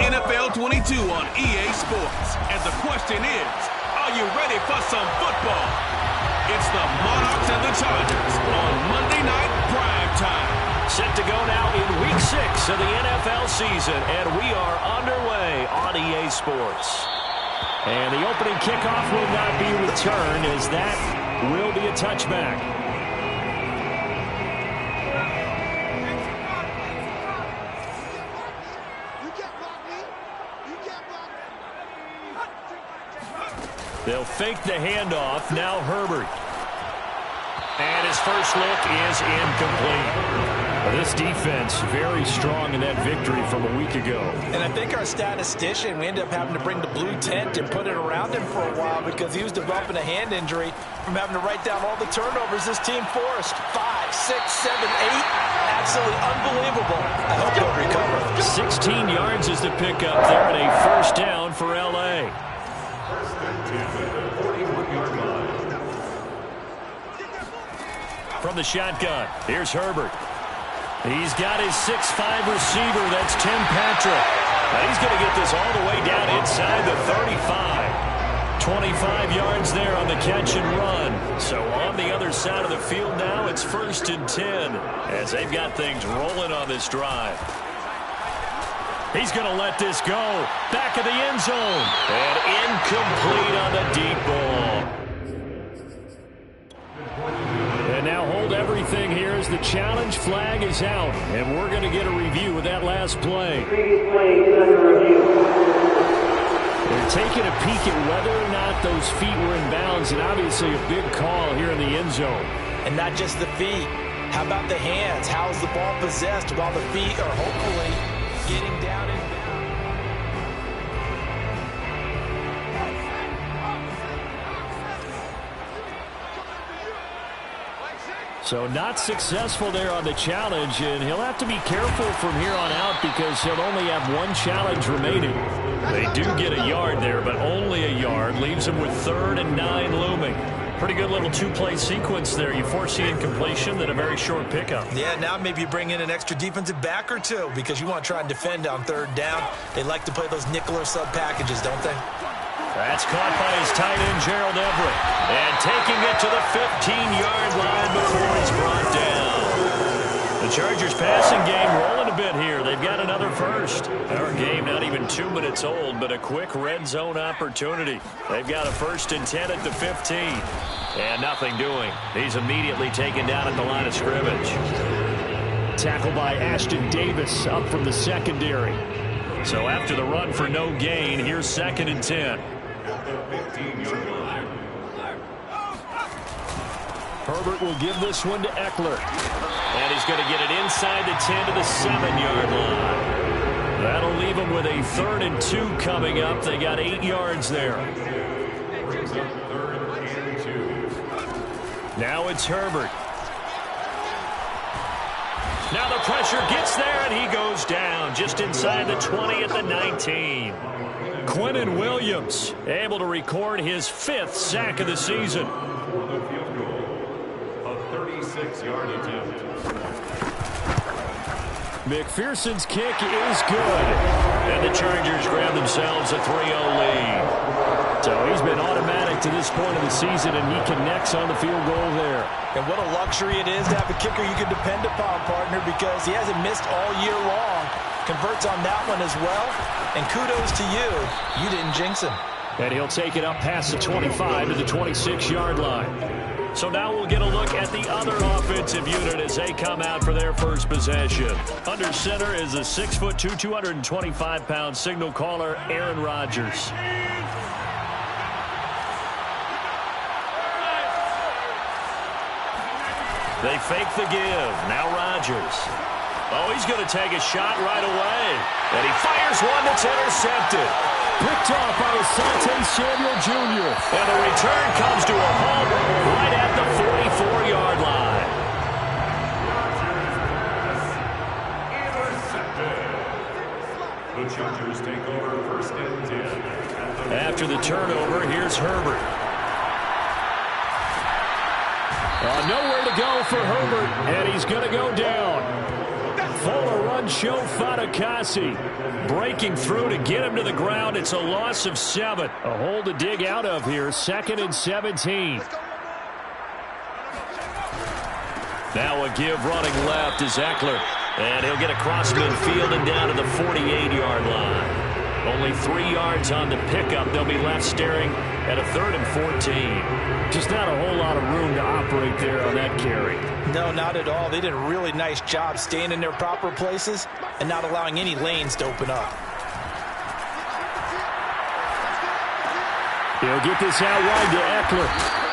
NFL 22 on EA Sports. And the question is, are you ready for some football? It's the Monarchs and the Chargers on Monday Night Prime Time. Set to go now in Week 6 of the NFL season, and we are underway on EA Sports. And the opening kickoff will not be returned, as that will be a touchback. They'll fake the handoff. Now Herbert. And his first look is incomplete. This defense very strong in that victory from a week ago. And I think our statistician, we ended up having to bring the blue tent and put it around him for a while because he was developing a hand injury from having to write down all the turnovers this team forced. 5, 6, 7, 8. Absolutely unbelievable. I hope he'll recover. 16 yards is the pickup there, and a first down for L.A. From the shotgun, here's Herbert. He's got his 6'5 receiver, that's Tim Patrick. Now he's going to get this all the way down inside the 35. 25 yards there on the catch and run. So on the other side of the field now, it's 1st and 10 as they've got things rolling on this drive. He's going to let this go. Back of the end zone. And incomplete on the deep ball. And now hold everything here as the challenge flag is out. And we're going to get a review of that last play. They're taking a peek at whether or not those feet were in bounds. And obviously a big call here in the end zone. And not just the feet. How about the hands? How's the ball possessed while the feet are hopefully getting down and down? So not successful there on the challenge, and he'll have to be careful from here on out because he'll only have one challenge remaining. They do get a yard there, but only a yard. Leaves him with 3rd and 9 looming. Pretty good little two-play sequence there. You foresee incompletion, then a very short pickup. Yeah, now maybe you bring in an extra defensive back or two because you want to try and defend on 3rd down. They like to play those nickel or sub packages, don't they? That's caught by his tight end, Gerald Everett. And taking it to the 15-yard line before it's brought down. The Chargers passing game rolling a bit here. They've got another first. Our game not even 2 minutes old, but a quick red zone opportunity. They've got a 1st and 10 at the 15. And nothing doing. He's immediately taken down at the line of scrimmage. Tackled by Ashton Davis up from the secondary. So after the run for no gain, here's 2nd and 10. Herbert will give this one to Eckler. And he's going to get it inside the 10 to the 7-yard line. That'll leave him with a 3rd and 2 coming up. They got 8 yards there. Now it's Herbert. Now the pressure gets there, and he goes down just inside the 20 at the 19. Quinnen Williams able to record his 5th sack of the season. McPherson's kick is good. And the Chargers grab themselves a 3-0 lead. So he's been automatic to this point of the season, and he connects on the field goal there. And what a luxury it is to have a kicker you can depend upon, partner, because he hasn't missed all year long. Converts on that one as well. And kudos to you. You didn't jinx him. And he'll take it up past the 25 to the 26-yard line. So now we'll get a look at the other offensive unit as they come out for their first possession. Under center is a 6'2", 225-pound signal caller, Aaron Rodgers. They fake the give. Now Rodgers. Oh, he's going to take a shot right away. And he fires one that's intercepted. Picked off by Asante Samuel Jr. And the return comes to a halt right at the 44-yard line. The Chargers take over 1st and 10. After the turnover, here's Herbert. Nowhere to go for Herbert, and he's going to go down. Fuller runs breaking through to get him to the ground. It's a loss of 7. A hole to dig out of here. 2nd and 17. Now a give running left is Eckler. And he'll get across midfield and down to the 48-yard line. Only 3 yards on the pickup. They'll be left staring at a 3rd and 14. Just not a whole lot of room to operate there on that carry. No, not at all. They did a really nice job staying in their proper places and not allowing any lanes to open up. He'll get this out wide to Eckler.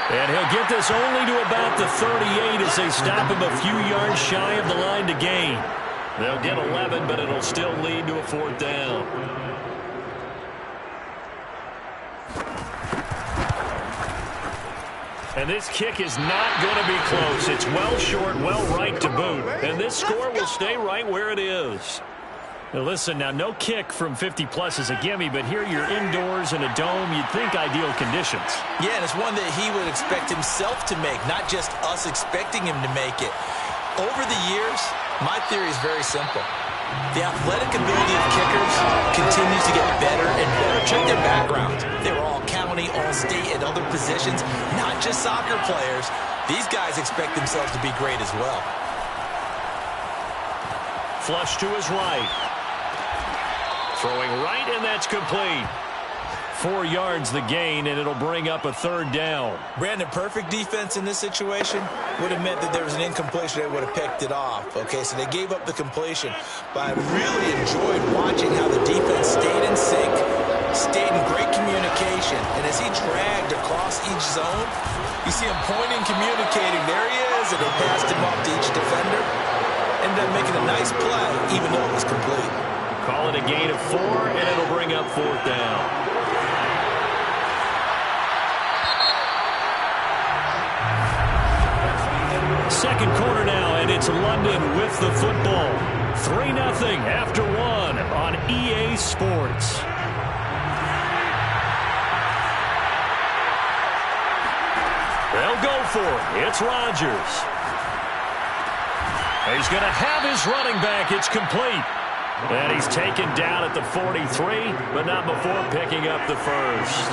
And he'll get this only to about the 38 as they stop him a few yards shy of the line to gain. They'll get 11, but it'll still lead to a 4th down. And this kick is not going to be close. It's well short, well right to boot. And this score will stay right where it is. Now listen, now no kick from 50-plus is a gimme, but here you're indoors in a dome. You'd think ideal conditions. Yeah, and it's one that he would expect himself to make, not just us expecting him to make it. Over the years, my theory is very simple. The athletic ability of kickers continues to get better and better. Check their backgrounds. They were all county, all state, and other positions, not just soccer players. These guys expect themselves to be great as well. Flush to his right. Throwing right, and that's complete. 4 yards the gain, and it'll bring up a 3rd down. Brandon, perfect defense in this situation would have meant that there was an incompletion. They would have picked it off. Okay, so they gave up the completion. But I really enjoyed watching how the defense stayed in sync, stayed in great communication. And as he dragged across each zone, you see him pointing, communicating. There he is, and they passed him off to each defender. Ended up making a nice play, even though it was complete. Call it a gain of 4, and it'll bring up 4th down. Second quarter now, and it's London with the football. 3-0 after 1 on EA Sports. They'll go for it. It's Rodgers. He's going to have his running back. It's complete. And he's taken down at the 43, but not before picking up the first.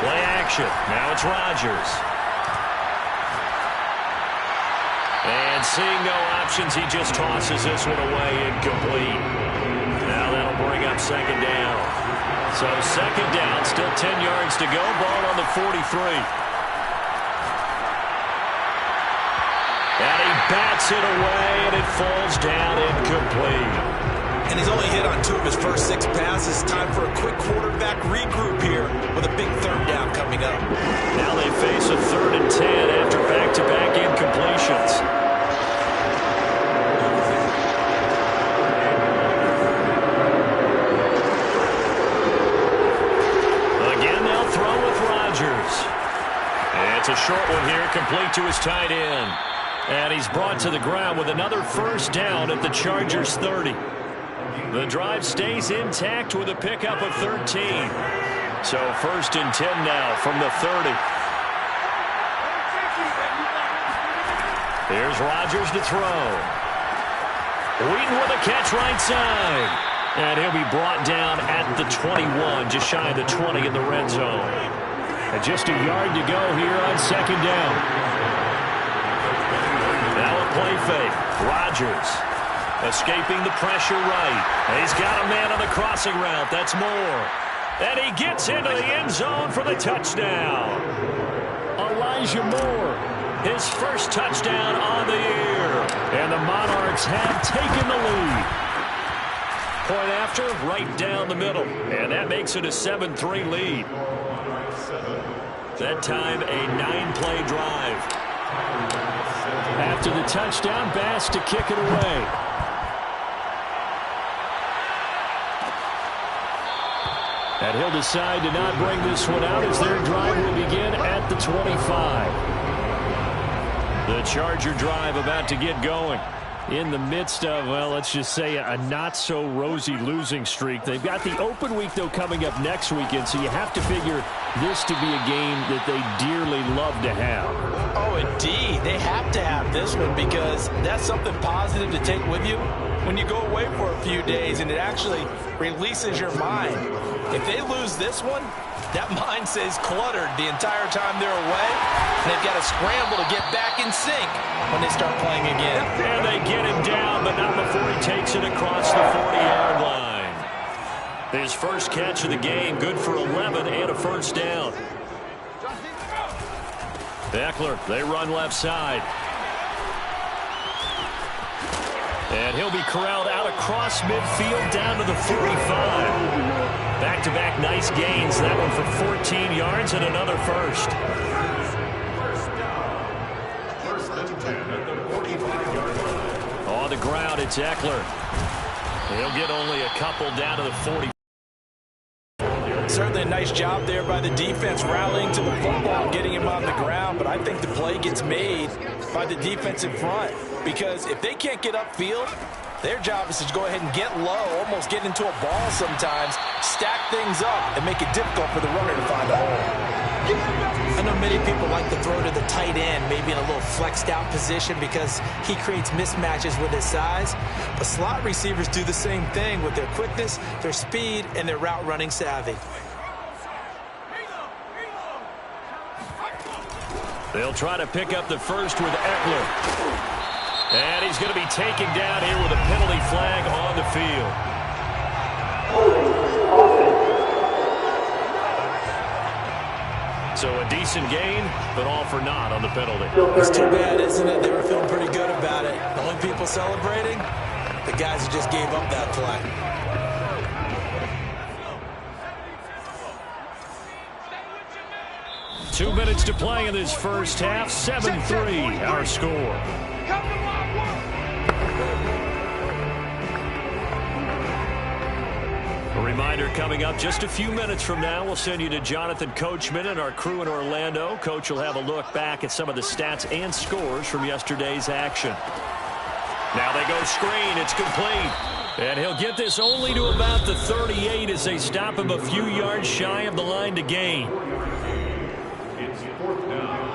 Play action. Now it's Rodgers. And seeing no options, he just tosses this one away incomplete. Now that'll bring up 2nd down. So 2nd down, still 10 yards to go. Ball on the 43. And he bats it away, and it falls down incomplete. And he's only hit on 2 of his first 6 passes. Time for a quick quarterback regroup here with a big 3rd down coming up. Now they face a 3rd and 10 after back-to-back incompletions. Again, they'll throw with Rodgers. And it's a short one here, complete to his tight end. And he's brought to the ground with another 1st down at the Chargers' 30. The drive stays intact with a pickup of 13. So 1st and 10 now from the 30. Here's Rodgers to throw. Wheaton with a catch right side. And he'll be brought down at the 21, just shy of the 20 in the red zone. And just a yard to go here on 2nd down. Play fake. Rodgers escaping the pressure right. He's got a man on the crossing route. That's Moore. And he gets into the end zone for the touchdown. Elijah Moore, his first touchdown on the year. And the Monarchs have taken the lead. Point after, right down the middle. And that makes it a 7-3 lead. That time, a 9-play drive. After the touchdown, Bass to kick it away. And he'll decide to not bring this one out as their drive will begin at the 25. The Charger drive about to get going. in the midst of, well, let's just say a not-so-rosy losing streak. They've got the open week, though, coming up next weekend, so you have to figure this to be a game that they dearly love to have. Oh, indeed. They have to have this one because that's something positive to take with you when you go away for a few days, and it actually releases your mind. If they lose this one, that mind stays cluttered the entire time they're away, and they've got to scramble to get back in sync when they start playing again. And they get him down, but not before he takes it across the 40-yard line. His first catch of the game, good for 11 and a first down. Eckler, they run left side. And he'll be corralled out across midfield down to the 45. Back-to-back nice gains. That one for 14 yards and another first. First and 10 at the 45-yard line. On the ground, it's Eckler. He'll get only a couple down to the 40. Certainly a nice job there by the defense rallying to the football and getting him on the ground, but I think the play gets made by the defense in front because if they can't get upfield, their job is to go ahead and get low, almost get into a ball sometimes, stack things up, and make it difficult for the runner to find a hole. I know many people like to throw to the tight end, maybe in a little flexed out position because he creates mismatches with his size. But slot receivers do the same thing with their quickness, their speed, and their route running savvy. They'll try to pick up the first with Eckler. And he's going to be taken down here with a penalty flag on the field. So a decent gain, but all for naught on the penalty. It's too bad, isn't it? They were feeling pretty good about it. The only people celebrating, the guys who just gave up that play. Two minutes to play in this first half. 7-3, our score. A reminder coming up just a few minutes from now. We'll send you to Jonathan Coachman and our crew in Orlando. Coach will have a look back at some of the stats and scores from yesterday's action. Now they go screen. It's complete. And he'll get this only to about the 38 as they stop him a few yards shy of the line to gain. It's fourth down.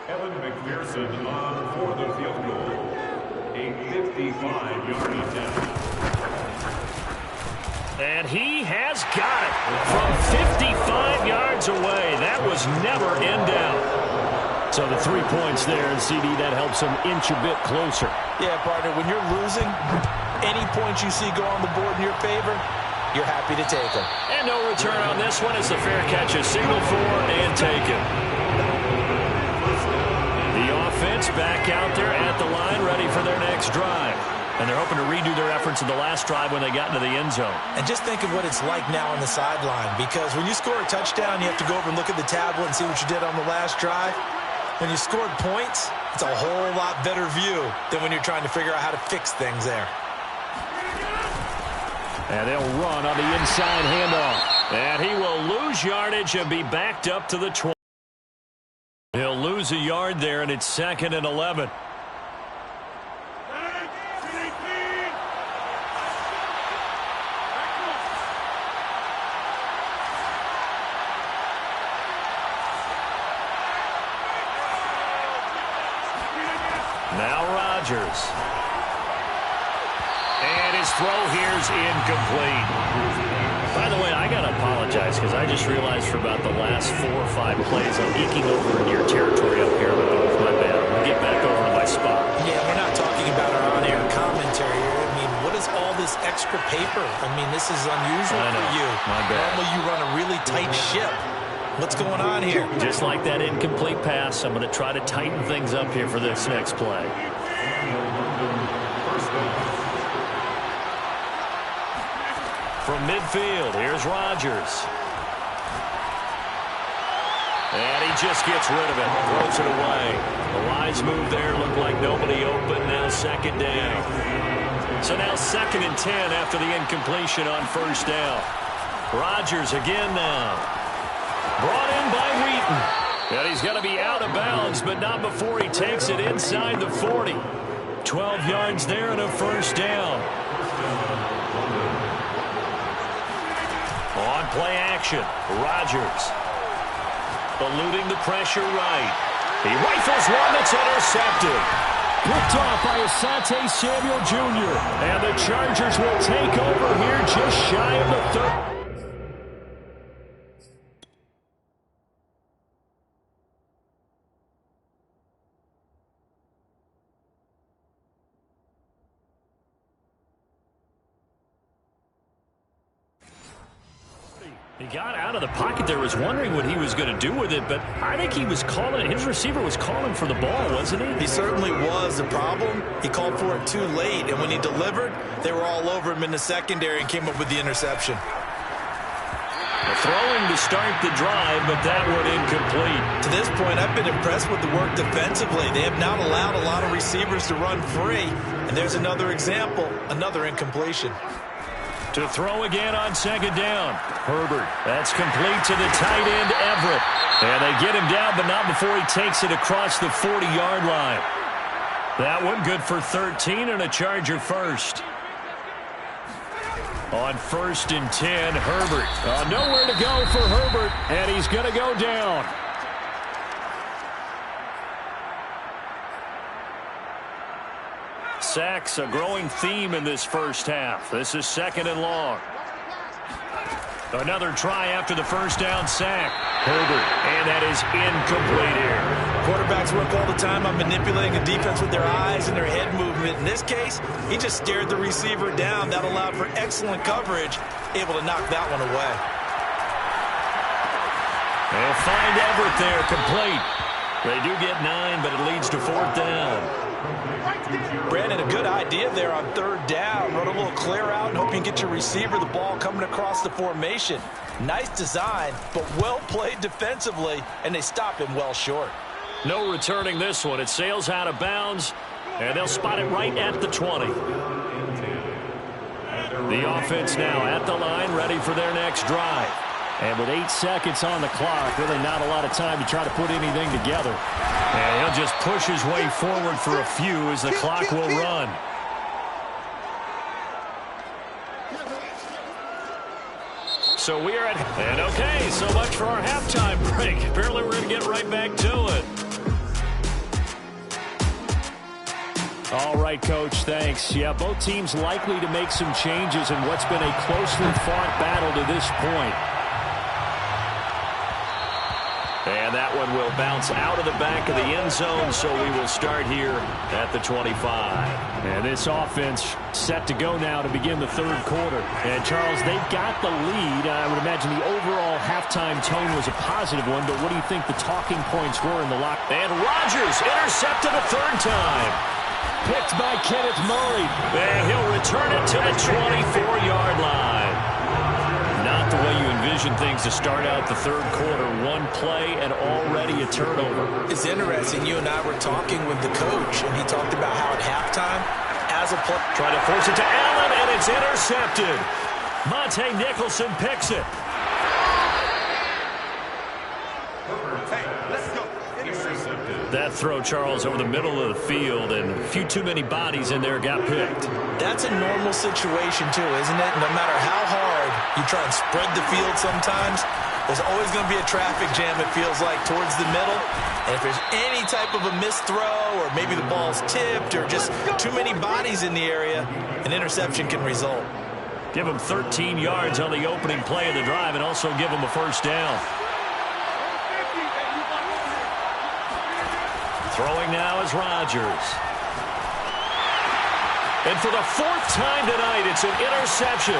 Evan McPherson on for the field goal. A 55-yard attempt. And he has got it from 55 yards away. That was never in doubt. So the 3 points there, and CD, that helps him inch a bit closer. Yeah, partner, when you're losing, any points you see go on the board in your favor, you're happy to take them. And no return on this one as the fair catch is signaled for and taken. The offense back out there at the line, ready for their next drive. And they're hoping to redo their efforts in the last drive when they got into the end zone. And just think of what it's like now on the sideline, because when you score a touchdown, you have to go over and look at the tablet and see what you did on the last drive. When you scored points, it's a whole lot better view than when you're trying to figure out how to fix things there. And they'll run on the inside handoff. And he will lose yardage and be backed up to the 20. He'll lose a yard there, and it's 2nd and 11. Now Rodgers. And his throw here's incomplete. By the way, I got to apologize because I just realized for about the last 4 or 5 plays I'm eking over into your territory up here. My bad. I'll get back over to my spot. Yeah, we're not talking about our on-air commentary here. I mean, what is all this extra paper? I mean, this is unusual for you. My bad. Normally you run a really tight ship. What's going on here? Just like that incomplete pass, I'm going to try to tighten things up here for this next play. From midfield, here's Rodgers. And he just gets rid of it, throws it away. A wise move there, looked like nobody open, now 2nd down. So now 2nd and 10 after the incompletion on 1st down. Rodgers again now. Brought in by Wheaton. And he's going to be out of bounds, but not before he takes it inside the 40. 12 yards there and a first down. On play action, Rodgers. Eluding the pressure right. He rifles one that's intercepted. Picked off by Asante Samuel Jr. And the Chargers will take over here just shy of the third. He got out of the pocket there, was wondering what he was going to do with it, but I think he was calling, his receiver was calling for the ball, wasn't he? He certainly was. The problem, he called for it too late, and when he delivered, they were all over him in the secondary and came up with the interception. Throwing to start the drive, but that one incomplete. To this point, I've been impressed with the work defensively. They have not allowed a lot of receivers to run free, and there's another example, another incompletion. To throw again on second down. Herbert. That's complete to the tight end, Everett. And they get him down, but not before he takes it across the 40-yard line. That one good for 13 and a Charger first. On 1st and 10, Herbert. Nowhere to go for Herbert, and he's going to go down. Sacks, a growing theme in this first half. This is 2nd and long. Another try after the first down sack. Herbert, and that is incomplete here. Quarterbacks work all the time on manipulating a defense with their eyes and their head movement. In this case, he just stared the receiver down. That allowed for excellent coverage, able to knock that one away. They'll find Everett there, complete. They do get 9, but it leads to 4th down. Brandon, a good idea there on 3rd down. Run a little clear out and hope you can get your receiver the ball coming across the formation. Nice design, but well played defensively, and they stop him well short. No returning this one. It sails out of bounds, and they'll spot it right at the 20. The offense now at the line, ready for their next drive. And with 8 seconds on the clock, really not a lot of time to try to put anything together. And he'll just push his way forward for a few as the clock will run. So we are at... And okay, so much for our halftime break. Apparently we're going to get right back to it. All right, Coach, thanks. Yeah, both teams likely to make some changes in what's been a closely fought battle to this point. And that one will bounce out of the back of the end zone, so we will start here at the 25. And this offense set to go now to begin the 3rd quarter. And, Charles, they've got the lead. I would imagine the overall halftime tone was a positive one, but what do you think the talking points were in the lock? And Rodgers intercepted a 3rd time. Picked by Kenneth Murray. And he'll return it to the 24-yard line. Not the way you envision things to start out the 3rd quarter. One play and already a turnover. It's interesting. You and I were talking with the coach, and he talked about how at halftime, as a play... Trying to force it to Allen, and it's intercepted. Monte Nicholson picks it. That throw, Charles, over the middle of the field, and a few too many bodies in there got picked. That's a normal situation, too, isn't it? No matter how hard you try and spread the field sometimes, there's always going to be a traffic jam, it feels like, towards the middle. And if there's any type of a missed throw, or maybe the ball's tipped, or just too many bodies in the area, an interception can result. Give them 13 yards on the opening play of the drive and also give them a first down. Throwing now is Rodgers. And for the 4th time tonight, it's an interception.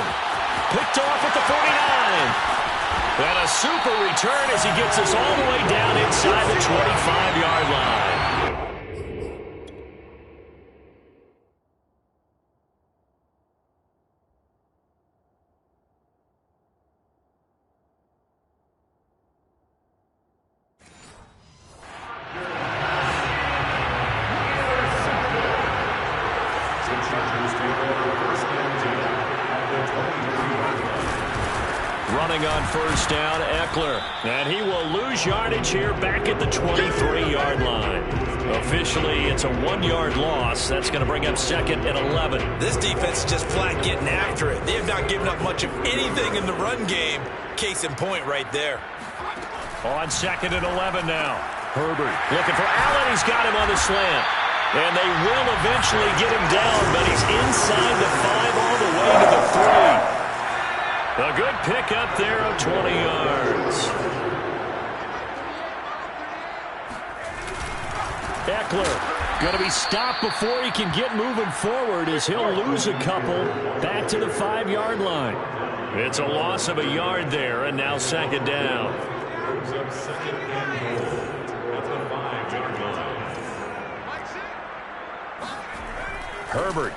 Picked off at the 49. And a super return as he gets us all the way down inside the 25-yard line. Running on first down, Eckler. And he will lose yardage here back at the 23-yard line. Officially, it's a 1-yard loss. That's going to bring up second and 11. This defense is just flat getting after it. They have not given up much of anything in the run game. Case in point right there. On second and 11 now. Herbert looking for Allen. He's got him on the slant. And they will eventually get him down, but he's inside the 5 all the way to the 3. A good pick up there of 20 yards. Eckler going to be stopped before he can get moving forward as he'll lose a couple back to the 5-yard line. It's a loss of a yard there, and now second down. Herbert.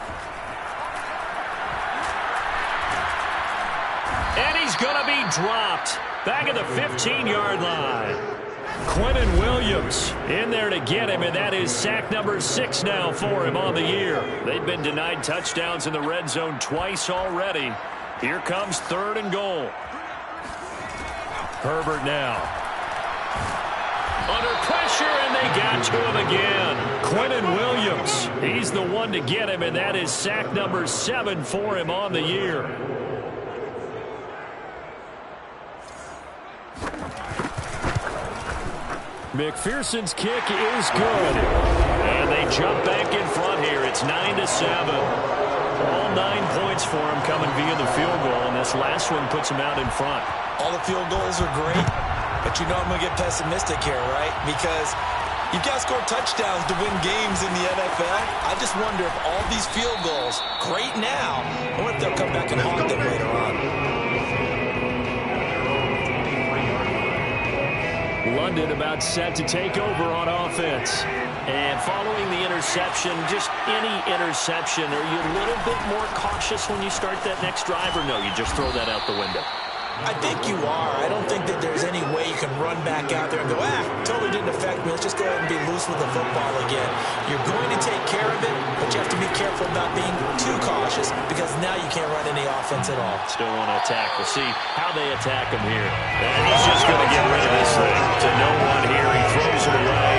And he's going to be dropped back at the 15-yard line. Quentin Williams in there to get him, and that is sack number 6 now for him on the year. They've been denied touchdowns in the red zone twice already. Here comes 3rd and goal. Herbert now. Under pressure, and they got to him again. Quentin Williams, he's the one to get him, and that is sack number 7 for him on the year. McPherson's kick is good. And they jump back in front here. It's 9-7. All 9 points for him coming via the field goal, and this last one puts him out in front. All the field goals are great, but you know I'm going to get pessimistic here, right? Because you've got to score touchdowns to win games in the NFL. I just wonder if all these field goals, great now, or if they'll come back and haunt them later on. London about set to take over on offense. And following the interception, just any interception, are you a little bit more cautious when you start that next drive, or no, you just throw that out the window? I think you are. I don't think that there's any way you can run back out there and go, totally didn't affect me. Let's just go ahead and be loose with the football again. You're going to take care of it, but you have to be careful about being too cautious because now you can't run any offense at all. Still want to attack. We'll see how they attack him here. And he's just going to get rid of this thing to no one here. He throws it away,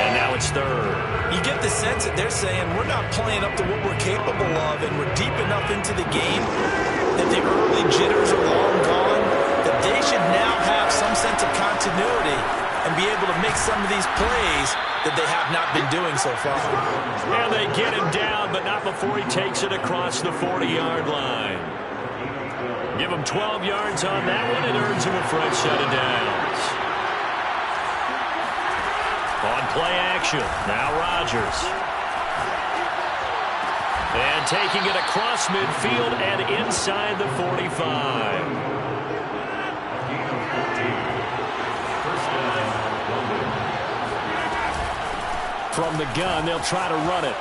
and now it's 3rd. You get the sense that they're saying we're not playing up to what we're capable of, and we're deep enough into the game that the early jitters are long gone, that they should now have some sense of continuity and be able to make some of these plays that they have not been doing so far. And they get him down, but not before he takes it across the 40-yard line. Give him 12 yards on that one. It earns him a fresh set of downs. On play action, now Rodgers. And taking it across midfield and inside the 45. From the gun, they'll try to run it.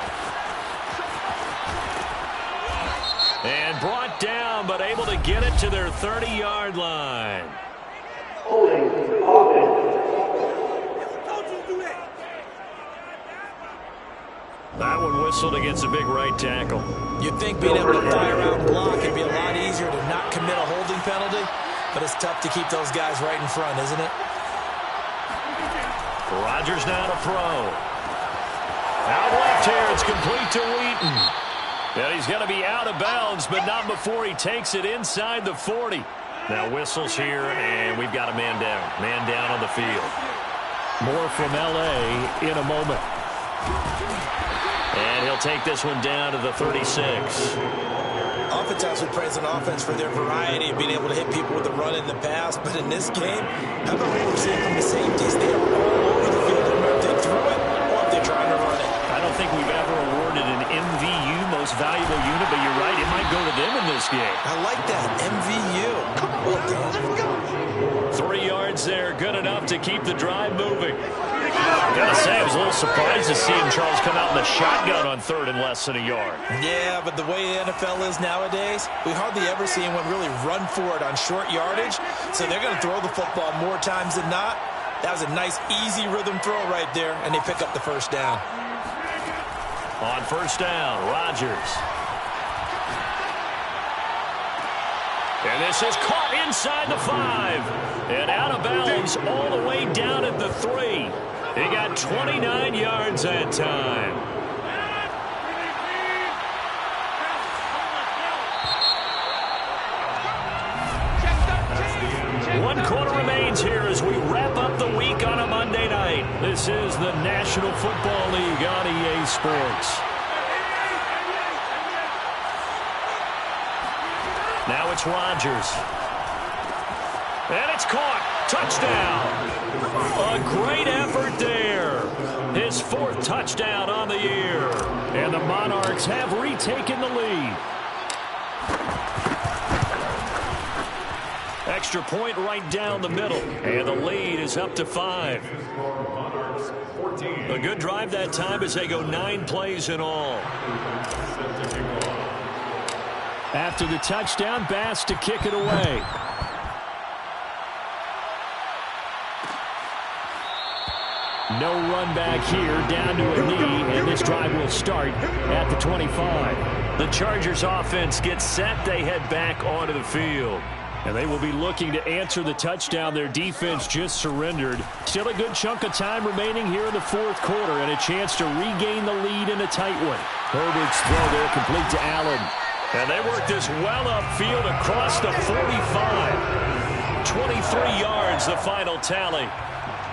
And brought down, but able to get it to their 30-yard line. That one whistled against a big right tackle. You'd think being able to fire out and block would be a lot easier to not commit a holding penalty, but it's tough to keep those guys right in front, isn't it? Rodgers now to throw. Out left here, it's complete to Wheaton. And he's going to be out of bounds, but not before he takes it inside the 40. Now whistles here, and we've got a man down. Man down on the field. More from L.A. in a moment. And he'll take this one down to the 36. Oftentimes we praise an offense for their variety of being able to hit people with the run in the pass, but in this game, how about what we're seeing from the safeties? They are all over the field. No matter if they threw it or if they're trying to run it. I don't think we've ever awarded an MVU, most valuable unit, but you're right, it might go to them in this game. I like that, MVU. Well done. 3 yards there, good enough to keep the drive moving. Gotta say, I was a little surprised to see him, Charles, come out in the shotgun on 3rd and less than a yard. Yeah, but the way the NFL is nowadays, we hardly ever see anyone really run for it on short yardage, so they're going to throw the football more times than not. That was a nice, easy rhythm throw right there, and they pick up the first down. On first down, Rodgers. And this is caught inside the 5. And out of bounds all the way down at the 3. He got 29 yards that time. One quarter remains here as we wrap up the week on a Monday night. This is the National Football League on EA Sports. Now it's Rodgers. And it's caught. Touchdown. A great effort there. His 4th touchdown on the year. And the Monarchs have retaken the lead. Extra point right down the middle. And the lead is up to 5. A good drive that time as they go 9 plays in all. After the touchdown, Bass to kick it away. No run back here, down to a knee, and this drive will start at the 25. The Chargers offense gets set. They head back onto the field. And they will be looking to answer the touchdown their defense just surrendered. Still a good chunk of time remaining here in the 4th quarter and a chance to regain the lead in a tight one. Herbert's throw there complete to Allen. And they work this well upfield across the 45. 23 yards, the final tally.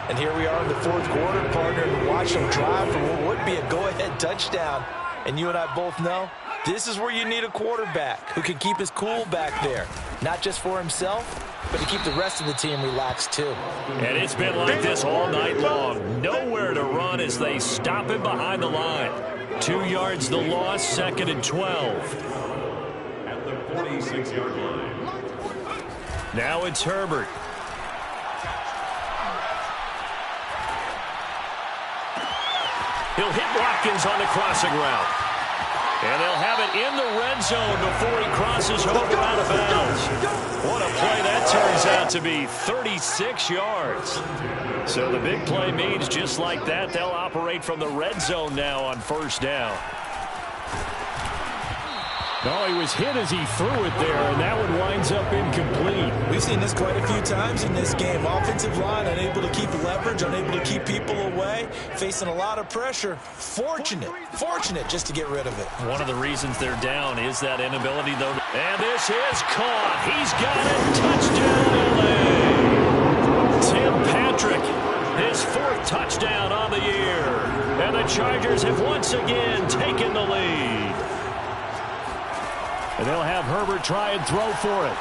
And here we are in the 4th quarter, partner, to watch them drive for what would be a go-ahead touchdown. And you and I both know this is where you need a quarterback who can keep his cool back there. Not just for himself, but to keep the rest of the team relaxed too. And it's been like this all night long. Nowhere to run as they stop him behind the line. 2 yards the loss, 2nd and 12. At the 46-yard line. Now it's Herbert. He'll hit Watkins on the crossing route. And they'll have it in the red zone before he crosses over out of bounds. What a play that turns out to be, 36 yards. So the big play means just like that, they'll operate from the red zone now on 1st down. Oh, he was hit as he threw it there, and that one winds up incomplete. We've seen this quite a few times in this game. Offensive line unable to keep leverage, unable to keep people away, facing a lot of pressure. Fortunate just to get rid of it. One of the reasons they're down is that inability, though. And this is caught. He's got it. Touchdown, L.A. Tim Patrick, his 4th touchdown on the year. And the Chargers have once again taken the lead. And they'll have Herbert try and throw for it.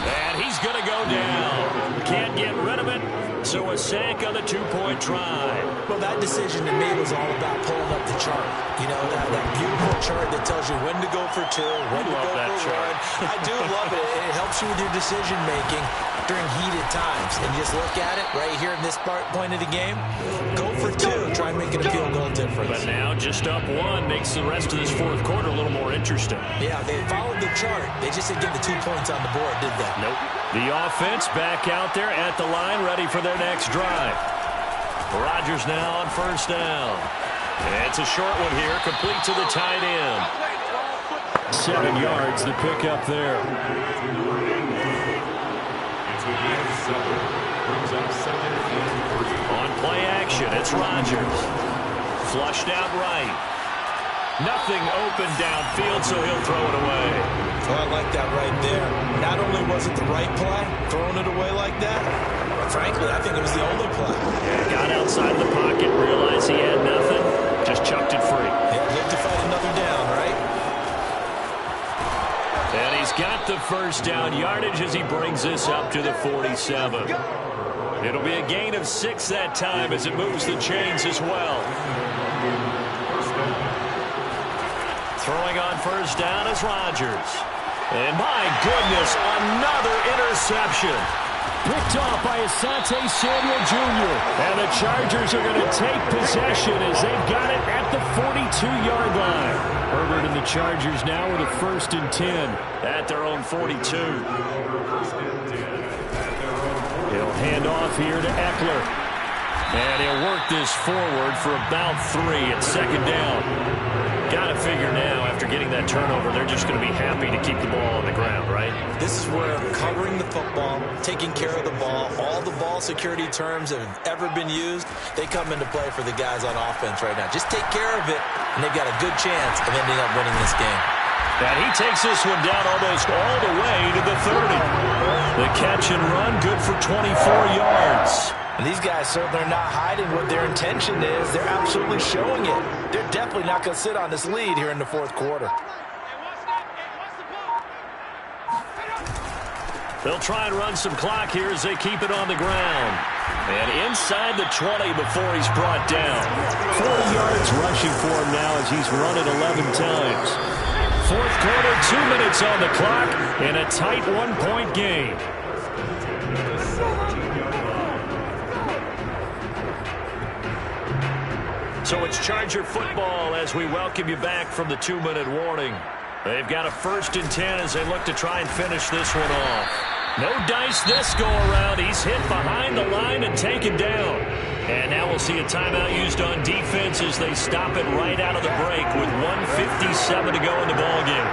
And he's going to go down. Can't get rid of it, so a sack on the 2-point try. Well, that decision to me was all about pulling up the chart. You know, that beautiful chart that tells you when to go for 2, when to go for 1. I do love it. It helps you with your decision-making during heated times. And just look at it right here in this point of the game. Go for 2. Try and make it a field goal difference. But now just up 1 makes the rest of this 4th quarter a little more interesting. Yeah, they followed the chart. They just didn't get the 2 points on the board, did they? Nope. The offense back out there at the line, ready for their next drive. Rodgers now on 1st down. And it's a short one here, complete to the tight end. 7 yards, the pickup there. On play action, it's Rodgers. Flushed out right. Nothing open downfield, so he'll throw it away. Oh, I like that right there. Not only was it the right play, throwing it away like that, but frankly, I think it was the only play. Yeah, got outside of the pocket, realized he had nothing, just chucked it free. Yeah, live to fight another down, right? And he's got the 1st down yardage as he brings this up to the 47. It'll be a gain of 6 that time as it moves the chains as well. Throwing on 1st down is Rodgers. And my goodness, another interception. Picked off by Asante Samuel Jr. And the Chargers are going to take possession as they've got it at the 42-yard line. Herbert and the Chargers now with a 1st and 10 at their own 42. He'll hand off here to Eckler. And he'll work this forward for about 3 at 2nd down. got to figure now, after getting that turnover, they're just going to be happy to keep the ball on the ground, right? This is where covering the football, taking care of the ball, all the ball security terms that have ever been used, they come into play for the guys on offense right now. Just take care of it, and they've got a good chance of ending up winning this game. And he takes this one down almost all the way to the 30. The catch and run, good for 24 yards. And these guys certainly are not hiding what their intention is. They're absolutely showing it. They're definitely not going to sit on this lead here in the fourth quarter. They'll try and run some clock here as they keep it on the ground. And inside the 20 before he's brought down. 40 yards rushing for him now as he's run it 11 times. Fourth quarter, 2 minutes on the clock, and a tight one-point game. So it's Charger football as we welcome you back from the 2-minute warning. They've got a 1st and 10 as they look to try and finish this one off. No dice this go-around. He's hit behind the line and taken down. And now we'll see a timeout used on defense as they stop it right out of the break with 1:57 to go in the ballgame.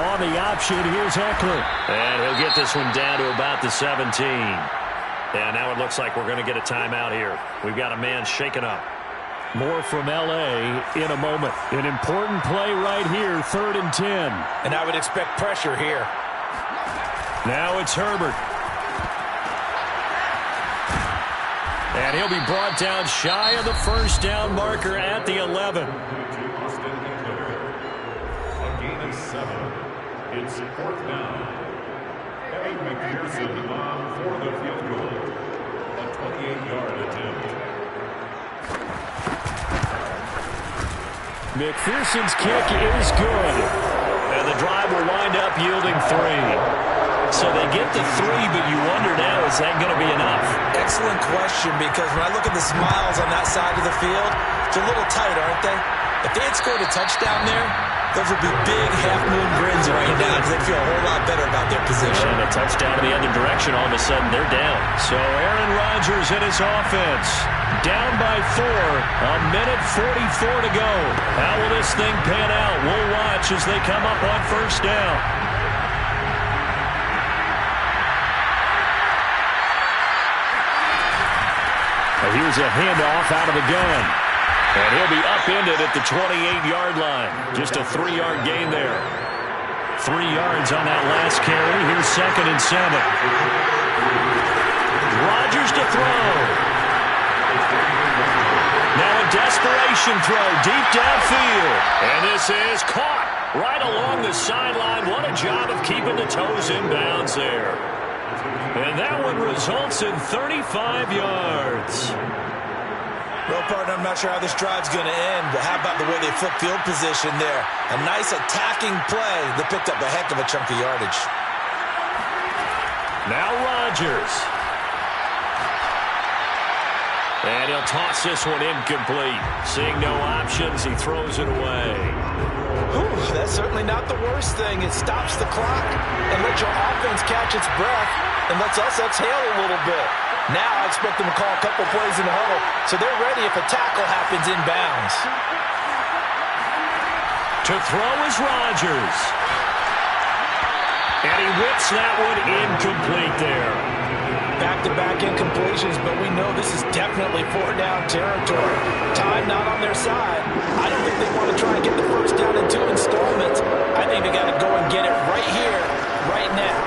On the option, here's Eckler. And he'll get this one down to about the 17. And now it looks like we're going to get a timeout here. We've got a man shaken up. More from L.A. in a moment. An important play right here, 3rd and 10. And I would expect pressure here. Now it's Herbert. And he'll be brought down shy of the first down marker at the 11. A gain of 7. It's 4th down. Evan McPherson on for the field goal. A 28-yard attempt. McPherson's kick is good. And the drive will wind up yielding 3. So they get the 3, but you wonder now, is that going to be enough? Excellent question, because when I look at the smiles on that side of the field, it's a little tight, aren't they? If they had scored a touchdown there, those would be big half-moon grins right now because they feel a whole lot better about their position. And a touchdown in the other direction, all of a sudden they're down. So Aaron Rodgers and his offense down by 4. A minute 44 to go. How will this thing pan out? We'll watch as they come up on 1st down. Here's a handoff out of the gun. And he'll be upended at the 28-yard line. Just a 3-yard gain there. 3 yards on that last carry. Here's 2nd and 7. Rodgers to throw. Now a desperation throw deep downfield. And this is caught right along the sideline. What a job of keeping the toes in bounds there. And that one results in 35 yards. Well, partner, I'm not sure how this drive's going to end, but how about the way they flip field position there? A nice attacking play that picked up a heck of a chunk of yardage. Now Rodgers. And he'll toss this one incomplete. Seeing no options, he throws it away. Whew, that's certainly not the worst thing. It stops the clock and lets your offense catch its breath and lets us exhale a little bit. Now I expect them to call a couple plays in the huddle, so they're ready if a tackle happens inbounds. To throw is Rodgers. And he whips that one incomplete there. Back-to-back incompletions, but we know this is definitely 4-down territory. Time not on their side. I don't think they want to try and get the first down in 2 installments. I think they got to go and get it right here, right now.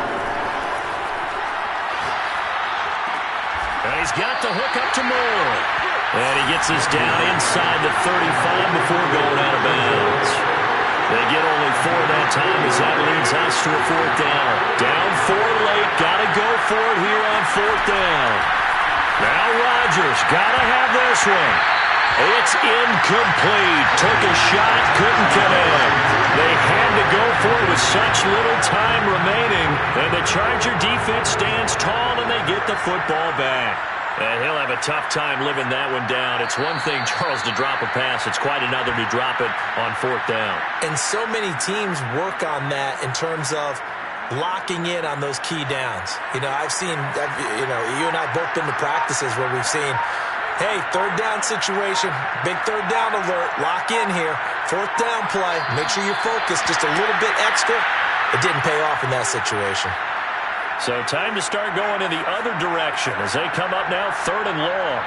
And he's got the hook up to Moore. And he gets this down inside the 35 before going out of bounds. They get only 4 that time as that leads us to a 4th down. Down 4 late. Got to go for it here on 4th down. Now Rodgers got to have this one. It's incomplete. Took a shot, couldn't connect. They had to go for it with such little time remaining. And the Charger defense stands tall and they get the football back. And he'll have a tough time living that one down. It's one thing, Charles, to drop a pass. It's quite another to drop it on 4th down. And so many teams work on that in terms of locking in on those key downs. You know, you and I have both been to practices where we've seen Hey, third down situation. Big third down alert. Lock in here. Fourth down play. Make sure you're focused just a little bit extra. It didn't pay off in that situation. So time to start going in the other direction as they come up now 3rd and long.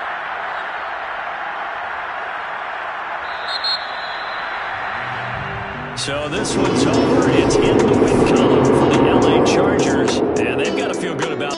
So this one's over. It's in the win column for the LA Chargers, and they've got to feel good about